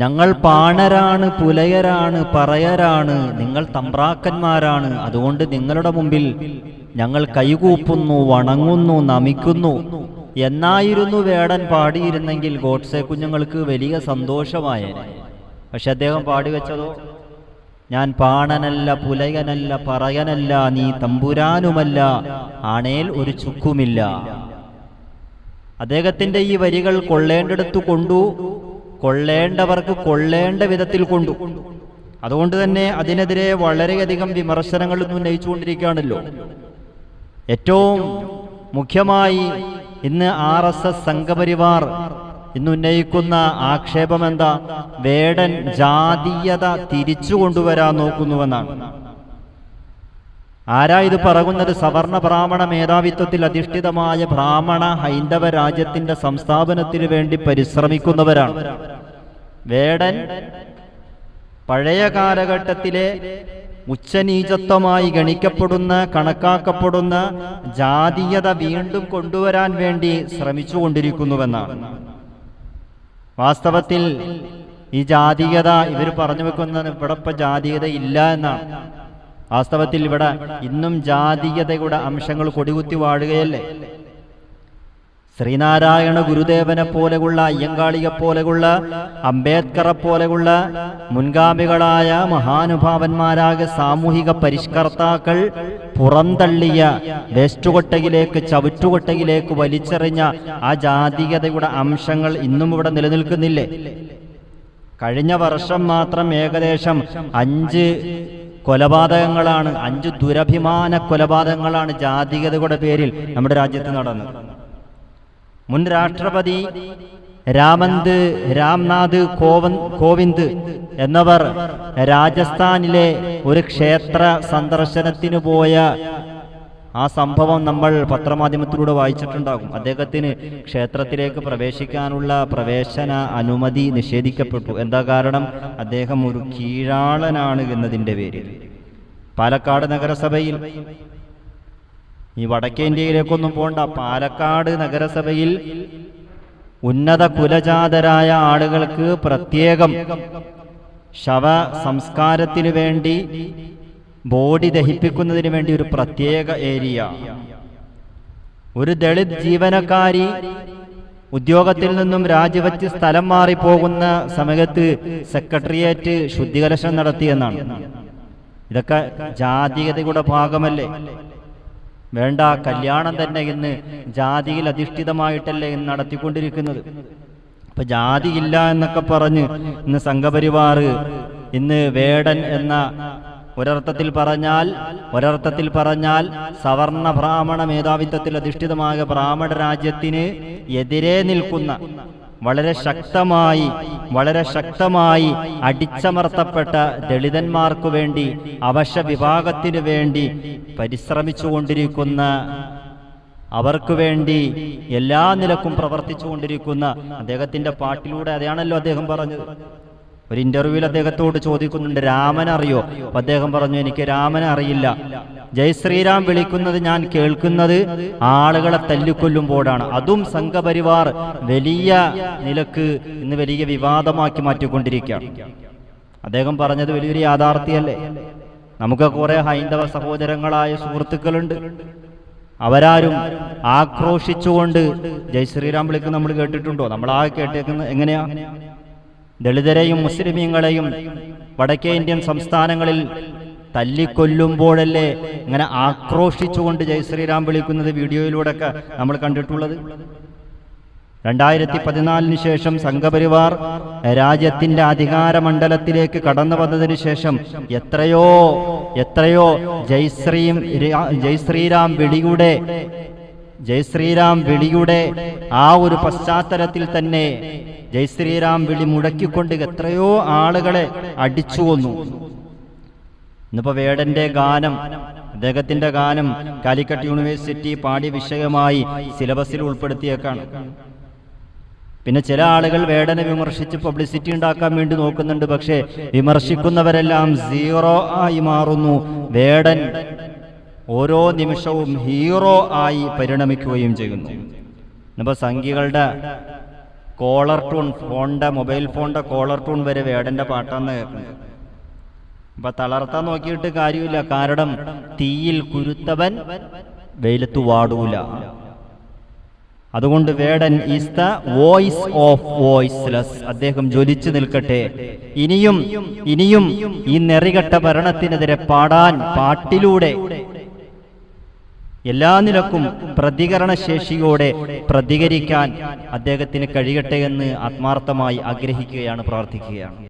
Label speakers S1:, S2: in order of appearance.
S1: ഞങ്ങൾ പാണരാണ്, പുലയരാണ്, പറയരാണ്, നിങ്ങൾ തമ്പ്രാക്കന്മാരാണ്, അതുകൊണ്ട് നിങ്ങളുടെ മുമ്പിൽ ഞങ്ങൾ കൈകൂപ്പുന്നു, വണങ്ങുന്നു, നമിക്കുന്നു എന്നായിരുന്നു വേടൻ പാടിയിരുന്നെങ്കിൽ ഗോഡ്സെ കുഞ്ഞുങ്ങൾക്ക് വലിയ സന്തോഷമായേനെ. പക്ഷെ അദ്ദേഹം പാടിവെച്ചതോ, ഞാൻ പാണനല്ല, പുലയനല്ല, പറയനല്ല, നീ തമ്പുരാനുമല്ല, ആണേൽ ഒരു ചുക്കുമില്ല. അദ്ദേഹത്തിന്റെ ഈ വരികൾ കൊള്ളേണ്ടടുത്തു കൊണ്ടു, കൊള്ളേണ്ടവർക്ക് കൊള്ളേണ്ട വിധത്തിൽ കൊണ്ടു. അതുകൊണ്ട് തന്നെ അതിനെതിരെ വളരെയധികം വിമർശനങ്ങൾ ഉന്നയിച്ചുകൊണ്ടിരിക്കുകയാണല്ലോ. ഏറ്റവും മുഖ്യമായി ഇന്ന് RSS സംഘപരിവാർ ഇന്ന് ഉന്നയിക്കുന്ന ആക്ഷേപം എന്താ? വേടൻ ജാതീയത തിരിച്ചു കൊണ്ടുവരാൻ നോക്കുന്നുവെന്നാണ്. ആരാ ഇത് പറയുന്നത്? സവർണ ബ്രാഹ്മണ മേധാവിത്വത്തിൽ അധിഷ്ഠിതമായ ബ്രാഹ്മണ ഹൈന്ദവ രാജ്യത്തിന്റെ സംസ്ഥാപനത്തിനു വേണ്ടി പരിശ്രമിക്കുന്നവരാണ്. വേടൻ പഴയ കാലഘട്ടത്തിലെ ഉച്ചനീചത്വമായി ഗണിക്കപ്പെടുന്ന, കണക്കാക്കപ്പെടുന്ന ജാതീയത വീണ്ടും കൊണ്ടുവരാൻ വേണ്ടി ശ്രമിച്ചുകൊണ്ടിരിക്കുന്നുവെന്നാണ്. വാസ്തവത്തിൽ ഈ ജാതീയത ഇവർ പറഞ്ഞു വെക്കുന്നത് ഇവിടെ ഇപ്പം ജാതീയത ഇല്ല എന്നാണ്. വാസ്തവത്തിൽ ഇവിടെ ഇന്നും ജാതീയതയുടെ അംശങ്ങൾ കൊടികുത്തി വാഴുകയല്ലേ. ശ്രീനാരായണ ഗുരുദേവനെ പോലെയുള്ള, അയ്യങ്കാളിയെ പോലെയുള്ള, അംബേദ്കറെ പോലെയുള്ള മുൻഗാമികളായ മഹാനുഭാവന്മാരായ സാമൂഹിക പരിഷ്കർത്താക്കൾ പുറന്തള്ളിയ വേസ്റ്റുകൊട്ടയിലേക്ക്, ചവിറ്റുകൊട്ടയിലേക്ക് വലിച്ചെറിഞ്ഞ ആ ജാതീയതയുടെ അംശങ്ങൾ ഇന്നും ഇവിടെ നിലനിൽക്കുന്നില്ലേ? കഴിഞ്ഞ വർഷം മാത്രം ഏകദേശം 5 കൊലപാതകങ്ങളാണ്, 5 ദുരഭിമാന കൊലപാതകങ്ങളാണ് ജാതീയതയുടെ പേരിൽ നമ്മുടെ രാജ്യത്ത് നടന്നത്. മുൻ രാഷ്ട്രപതി രാംനാഥ് കോവിന്ദ് എന്നവർ രാജസ്ഥാനിലെ ഒരു ക്ഷേത്ര സന്ദർശനത്തിന് പോയ ആ സംഭവം നമ്മൾ പത്രമാധ്യമത്തിലൂടെ വായിച്ചിട്ടുണ്ടാകും. അദ്ദേഹത്തിന് ക്ഷേത്രത്തിലേക്ക് പ്രവേശിക്കാനുള്ള പ്രവേശന അനുമതി നിഷേധിക്കപ്പെട്ടു. എന്താ കാരണം? അദ്ദേഹം ഒരു കീഴാളനാണ് എന്നതിൻ്റെ പേരിൽ. പാലക്കാട് നഗരസഭയിൽ, ഈ വടക്കേ ഇന്ത്യയിലേക്കൊന്നും പോണ്ട, പാലക്കാട് നഗരസഭയിൽ ഉന്നത കുലജാതരായ ആളുകൾക്ക് പ്രത്യേകം ശവ സംസ്കാരത്തിനു വേണ്ടി, ബോഡി ദഹിപ്പിക്കുന്നതിന് വേണ്ടി ഒരു പ്രത്യേക ഏരിയ. ഒരു ദളിത് ജീവനക്കാരി ഉദ്യോഗത്തിൽ നിന്നും രാജിവെച്ച് സ്ഥലം മാറിപ്പോകുന്ന സമയത്ത് സെക്രട്ടേറിയറ്റ് ശുദ്ധികലശം നടത്തിയെന്നാണ്. ഇതൊക്കെ ജാതീയതയുടെ ഭാഗമല്ലേ? വേണ്ട, കല്യാണം തന്നെ ഇന്ന് ജാതിയിൽ അധിഷ്ഠിതമായിട്ടല്ലേ ഇന്ന് നടത്തിക്കൊണ്ടിരിക്കുന്നത്. അപ്പൊ ജാതിയില്ല എന്നൊക്കെ പറഞ്ഞ് ഇന്ന് സംഘപരിവാർ ഇന്ന് വേടൻ എന്ന ഒരർത്ഥത്തിൽ പറഞ്ഞാൽ സവർണ ബ്രാഹ്മണ മേധാവിത്വത്തിൽ അധിഷ്ഠിതമായ ബ്രാഹ്മണ രാജ്യത്തിന് എതിരെ നിൽക്കുന്ന, വളരെ ശക്തമായി അടിച്ചമർത്തപ്പെട്ട ദളിതന്മാർക്കു വേണ്ടി, അവശ വിഭാഗത്തിനു വേണ്ടി പരിശ്രമിച്ചുകൊണ്ടിരിക്കുന്ന, അവർക്ക് വേണ്ടി എല്ലാ നിലക്കും പ്രവർത്തിച്ചുകൊണ്ടിരിക്കുന്ന അദ്ദേഹത്തിന്റെ പാട്ടിലൂടെ അതാണല്ലോ അദ്ദേഹം പറഞ്ഞത്. ഒരു ഇന്റർവ്യൂവിൽ അദ്ദേഹത്തോട് ചോദിക്കുന്നുണ്ട്, രാമൻ അറിയോ? അപ്പൊ അദ്ദേഹം പറഞ്ഞു, എനിക്ക് രാമനെ അറിയില്ല. ജയ് ശ്രീരാം വിളിക്കുന്നത് ഞാൻ കേൾക്കുന്നത് ആളുകളെ തല്ലിക്കൊല്ലുമ്പോഴാണ്. അതും സംഘപരിവാർ വലിയ നിലക്ക് ഇന്ന് വലിയ വിവാദമാക്കി മാറ്റിക്കൊണ്ടിരിക്കുകയാണ്. അദ്ദേഹം പറഞ്ഞത് വലിയൊരു യാഥാർത്ഥ്യമല്ലേ? നമുക്ക് കുറെ ഹൈന്ദവ സഹോദരങ്ങളായ സുഹൃത്തുക്കളുണ്ട്. അവരാരും ആക്രോശിച്ചുകൊണ്ട് ജയ് ശ്രീരാം വിളിക്കുന്നത് നമ്മൾ കേട്ടിട്ടുണ്ടോ? നമ്മളാകെ കേട്ടേക്കുന്നത് എങ്ങനെയാ? ദളിതരെയും മുസ്ലിമീങ്ങളെയും വടക്കേ ഇന്ത്യൻ സംസ്ഥാനങ്ങളിൽ തല്ലിക്കൊല്ലുമ്പോഴല്ലേ ഇങ്ങനെ ആക്രോശിച്ചുകൊണ്ട് ജയ് ശ്രീരാം വിളിക്കുന്നത് വീഡിയോയിലൂടെയൊക്കെ നമ്മൾ കണ്ടിട്ടുള്ളത്. 2014 ശേഷം സംഘപരിവാർ രാജ്യത്തിന്റെ അധികാര മണ്ഡലത്തിലേക്ക് കടന്നു വന്നതിന് ശേഷം എത്രയോ ജയ് ശ്രീരാം വിളിയുടെ ആ ഒരു പശ്ചാത്തലത്തിൽ തന്നെ ജയ് ശ്രീരാം വിളി മുഴക്കിക്കൊണ്ട് എത്രയോ ആളുകളെ അടിച്ചു കൊന്നു. ഇന്നിപ്പോ വേടന്റെ ഗാനം, അദ്ദേഹത്തിന്റെ ഗാനം കാലിക്കറ്റ് യൂണിവേഴ്സിറ്റി പാഠ്യ വിഷയമായി സിലബസിൽ ഉൾപ്പെടുത്തിയേക്കാണ്. പിന്നെ ചില ആളുകൾ വേടനെ വിമർശിച്ച് പബ്ലിസിറ്റി ഉണ്ടാക്കാൻ വേണ്ടി നോക്കുന്നുണ്ട്. പക്ഷേ വിമർശിക്കുന്നവരെല്ലാം 0 ആയി മാറുന്നു. വേടൻ ഓരോ നിമിഷവും ഹീറോ ആയി പരിണമിക്കുകയും ചെയ്യുന്നു. ഇന്നിപ്പോൾ സംഘികളുടെ കോളർ ടൂൺ, മൊബൈൽ ഫോണിന്റെ കോളർ ടൂൺ വരെ വേടന്റെ പാട്ടാന്ന് കേൾക്കുന്നത്. അപ്പൊ തളർത്താൻ നോക്കിയിട്ട് കാര്യമില്ല. കാരണം തീയിൽ കുരുത്തവൻ വെയിലത്തു വാടൂല. അതുകൊണ്ട് Vedan is the voice of voiceless. അദ്ദേഹം ജ്വലിച്ചു നിൽക്കട്ടെ. ഇനിയും ഇനിയും ഈ നെറികെട്ട ഭരണത്തിനെതിരെ പാടാൻ, പാട്ടിലൂടെ എല്ലാ നിലക്കും പ്രതികരണശേഷിയോടെ പ്രതികരിക്കാൻ അദ്ദേഹത്തിന് കഴിയട്ടെ എന്ന് ആത്മാർത്ഥമായി ആഗ്രഹിക്കുകയാണ്, പ്രാർത്ഥിക്കുകയാണ്.